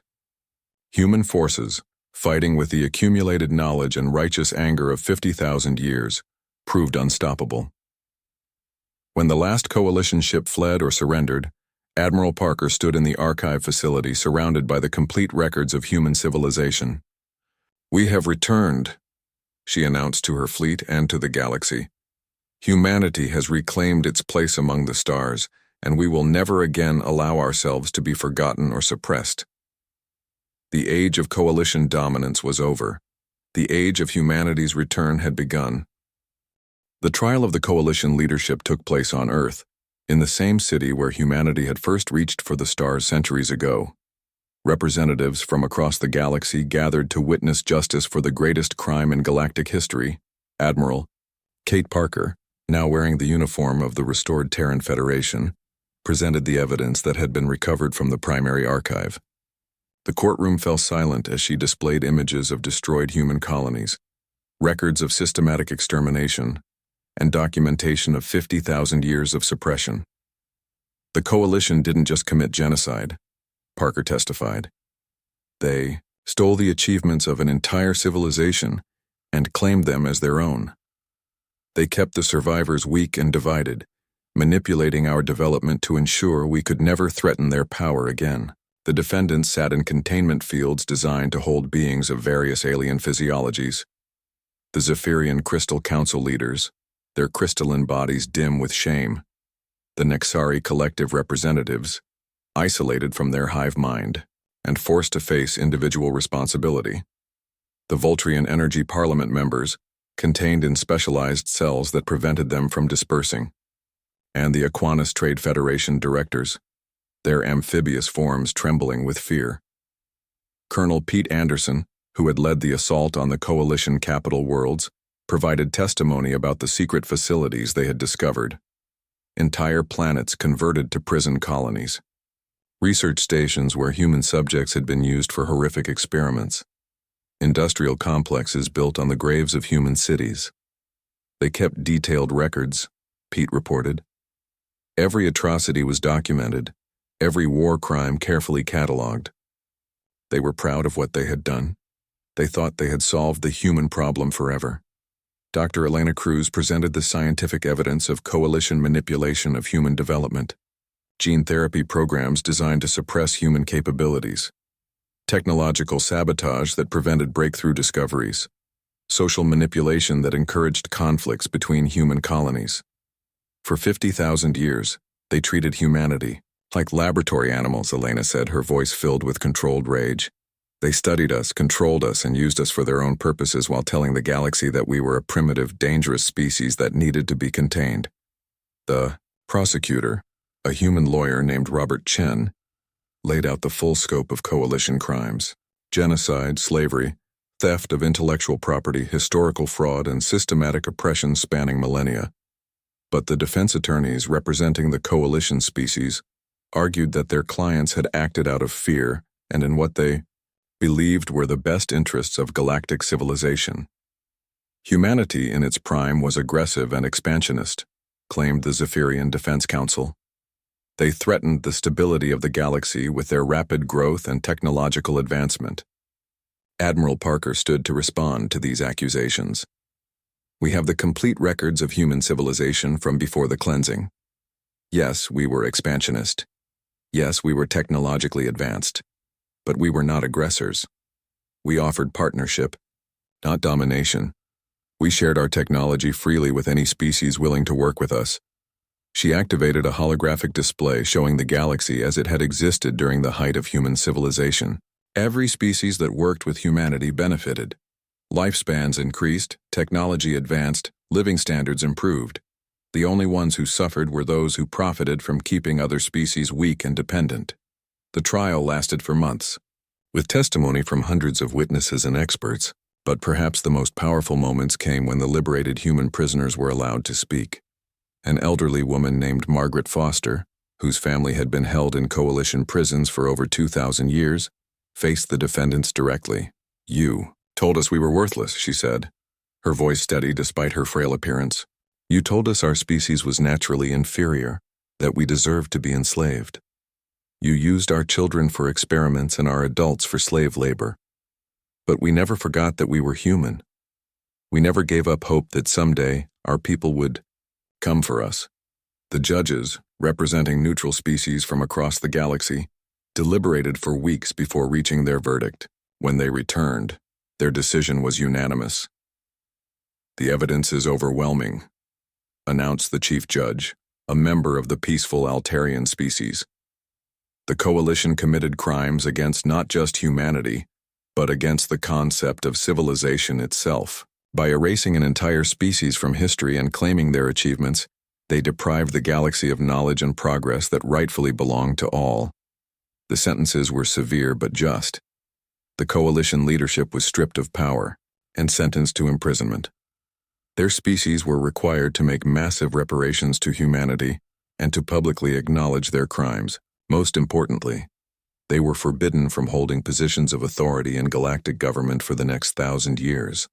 Human forces, fighting with the accumulated knowledge and righteous anger of 50,000 years, proved unstoppable. When the last coalition ship fled or surrendered, Admiral Parker stood in the archive facility surrounded by the complete records of human civilization. "We have returned," she announced to her fleet and to the galaxy. "Humanity has reclaimed its place among the stars, and we will never again allow ourselves to be forgotten or suppressed." The age of coalition dominance was over. The age of humanity's return had begun. The trial of the coalition leadership took place on Earth, in the same city where humanity had first reached for the stars centuries ago. Representatives from across the galaxy gathered to witness justice for the greatest crime in galactic history. Admiral Kate Parker, now wearing the uniform of the restored Terran Federation, presented the evidence that had been recovered from the primary archive. The courtroom fell silent as she displayed images of destroyed human colonies, records of systematic extermination, and documentation of 50,000 years of suppression. The coalition didn't just commit genocide, Parker testified. They stole the achievements of an entire civilization and claimed them as their own. They kept the survivors weak and divided, manipulating our development to ensure we could never threaten their power again. The defendants sat in containment fields designed to hold beings of various alien physiologies. The Zephyrian Crystal Council leaders, their crystalline bodies dim with shame. The Nexari collective representatives, isolated from their hive mind and forced to face individual responsibility. The Voltrian Energy Parliament members, contained in specialized cells that prevented them from dispersing. And the Aquinas Trade Federation directors, their amphibious forms trembling with fear. Colonel Pete Anderson, who had led the assault on the coalition capital worlds, provided testimony about the secret facilities they had discovered. Entire planets converted to prison colonies. Research stations where human subjects had been used for horrific experiments. Industrial complexes built on the graves of human cities. They kept detailed records, Pete reported. Every atrocity was documented, every war crime carefully catalogued. They were proud of what they had done. They thought they had solved the human problem forever. Dr. Elena Cruz presented the scientific evidence of coalition manipulation of human development. Gene therapy programs designed to suppress human capabilities. Technological sabotage that prevented breakthrough discoveries. Social manipulation that encouraged conflicts between human colonies. For 50,000 years, they treated humanity like laboratory animals, Elena said, her voice filled with controlled rage. They studied us, controlled us, and used us for their own purposes while telling the galaxy that we were a primitive, dangerous species that needed to be contained. The prosecutor, a human lawyer named Robert Chen, laid out the full scope of coalition crimes: genocide, slavery, theft of intellectual property, historical fraud, and systematic oppression spanning millennia. But the defense attorneys representing the coalition species argued that their clients had acted out of fear and in what they believed were the best interests of galactic civilization. Humanity in its prime was aggressive and expansionist, claimed the Zephyrian Defense Council. They threatened the stability of the galaxy with their rapid growth and technological advancement. Admiral Parker stood to respond to these accusations. "We have the complete records of human civilization from before the cleansing. Yes, we were expansionist. Yes, we were technologically advanced. But we were not aggressors. We offered partnership, not domination. We shared our technology freely with any species willing to work with us." She activated a holographic display showing the galaxy as it had existed during the height of human civilization. Every species that worked with humanity benefited. Lifespans increased, technology advanced, living standards improved. The only ones who suffered were those who profited from keeping other species weak and dependent. The trial lasted for months, with testimony from hundreds of witnesses and experts, but perhaps the most powerful moments came when the liberated human prisoners were allowed to speak. An elderly woman named Margaret Foster, whose family had been held in coalition prisons for over 2,000 years, faced the defendants directly. "You told us we were worthless," she said, her voice steady despite her frail appearance. "You told us our species was naturally inferior, that we deserved to be enslaved. You used our children for experiments and our adults for slave labor. But we never forgot that we were human. We never gave up hope that someday our people would come for us." The judges, representing neutral species from across the galaxy, deliberated for weeks before reaching their verdict. When they returned, their decision was unanimous. "The evidence is overwhelming," announced the chief judge, a member of the peaceful Altarian species. "The coalition committed crimes against not just humanity, but against the concept of civilization itself. By erasing an entire species from history and claiming their achievements, they deprived the galaxy of knowledge and progress that rightfully belonged to all." The sentences were severe but just. The coalition leadership was stripped of power and sentenced to imprisonment. Their species were required to make massive reparations to humanity and to publicly acknowledge their crimes. Most importantly, they were forbidden from holding positions of authority in galactic government for the next 1,000 years.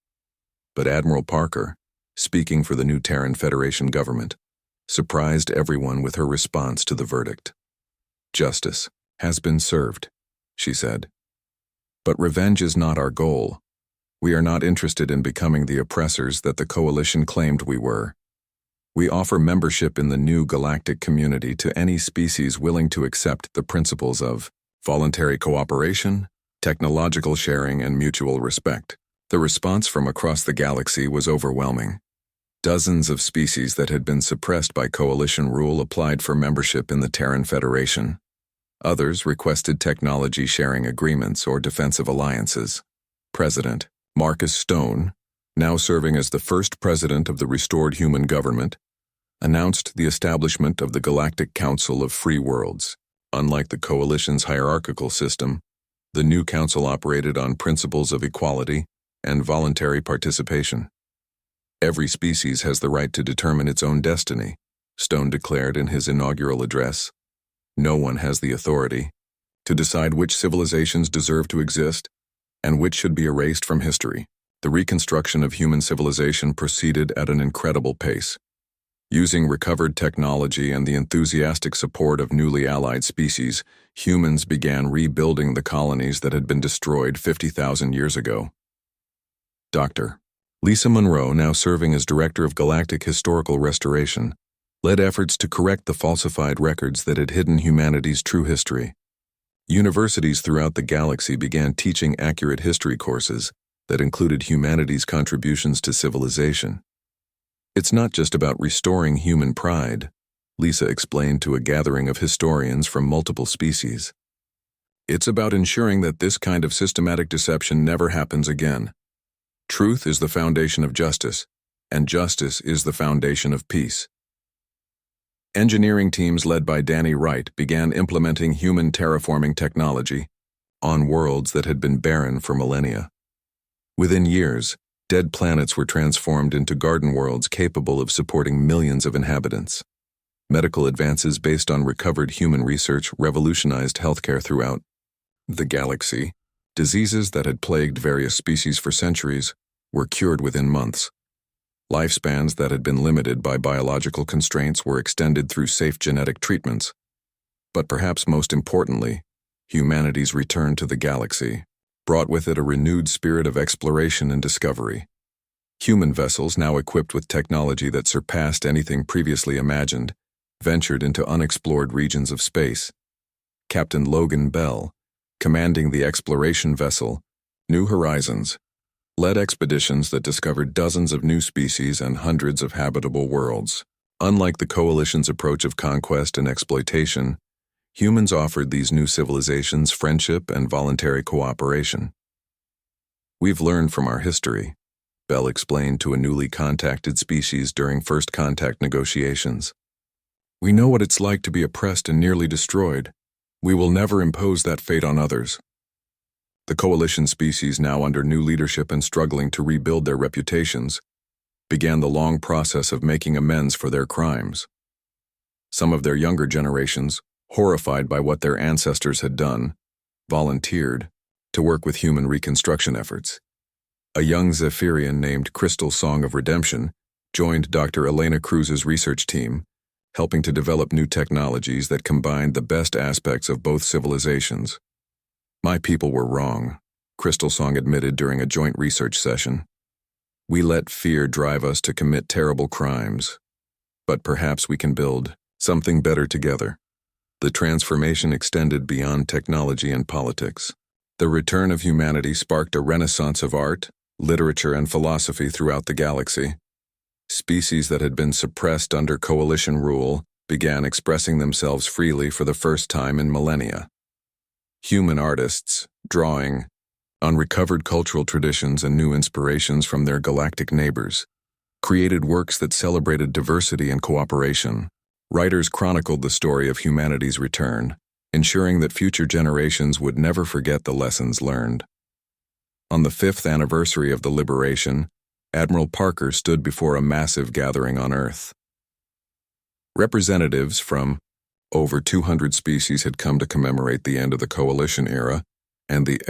But Admiral Parker, speaking for the new Terran Federation government, surprised everyone with her response to the verdict. "Justice has been served," she said. "But revenge is not our goal. We are not interested in becoming the oppressors that the coalition claimed we were. We offer membership in the new galactic community to any species willing to accept the principles of voluntary cooperation, technological sharing, and mutual respect." The response from across the galaxy was overwhelming. Dozens of species that had been suppressed by coalition rule applied for membership in the Terran Federation. Others requested technology sharing agreements or defensive alliances. President Marcus Stone, now serving as the first president of the restored human government, announced the establishment of the Galactic Council of Free Worlds. Unlike the coalition's hierarchical system, the new council operated on principles of equality and voluntary participation. "Every species has the right to determine its own destiny," Stone declared in his inaugural address. "No one has the authority to decide which civilizations deserve to exist and which should be erased from history." The reconstruction of human civilization proceeded at an incredible pace. Using recovered technology and the enthusiastic support of newly allied species, humans began rebuilding the colonies that had been destroyed 50,000 years ago. Dr. Lisa Monroe, now serving as Director of Galactic Historical Restoration, led efforts to correct the falsified records that had hidden humanity's true history. Universities throughout the galaxy began teaching accurate history courses that included humanity's contributions to civilization. "It's not just about restoring human pride," Lisa explained to a gathering of historians from multiple species. "It's about ensuring that this kind of systematic deception never happens again. Truth is the foundation of justice, and justice is the foundation of peace." Engineering teams led by Danny Wright began implementing human terraforming technology on worlds that had been barren for millennia. Within years, dead planets were transformed into garden worlds capable of supporting millions of inhabitants. Medical advances based on recovered human research revolutionized healthcare throughout the galaxy. Diseases that had plagued various species for centuries were cured within months. Lifespans that had been limited by biological constraints were extended through safe genetic treatments. But perhaps most importantly, humanity's return to the galaxy brought with it a renewed spirit of exploration and discovery. Human vessels, now equipped with technology that surpassed anything previously imagined, ventured into unexplored regions of space. Captain Logan Bell, commanding the exploration vessel New Horizons, led expeditions that discovered dozens of new species and hundreds of habitable worlds. Unlike the Coalition's approach of conquest and exploitation, humans offered these new civilizations friendship and voluntary cooperation. "We've learned from our history," Bell explained to a newly contacted species during first contact negotiations. "We know what it's like to be oppressed and nearly destroyed. We will never impose that fate on others." The Coalition species, now under new leadership and struggling to rebuild their reputations, began the long process of making amends for their crimes. Some of their younger generations, horrified by what their ancestors had done, volunteered to work with human reconstruction efforts. A young Zephyrian named Crystal Song of Redemption joined Dr. Elena Cruz's research team, helping to develop new technologies that combined the best aspects of both civilizations. "My people were wrong," Crystal Song admitted during a joint research session. "We let fear drive us to commit terrible crimes. But perhaps we can build something better together." The transformation extended beyond technology and politics. The return of humanity sparked a renaissance of art, literature, and philosophy throughout the galaxy. Species that had been suppressed under Coalition rule began expressing themselves freely for the first time in millennia. Human artists, drawing on recovered cultural traditions and new inspirations from their galactic neighbors, created works that celebrated diversity and cooperation. Writers chronicled the story of humanity's return, ensuring that future generations would never forget the lessons learned. On the 5th anniversary of the liberation, Admiral Parker stood before a massive gathering on Earth. Representatives from over 200 species had come to commemorate the end of the Coalition era and the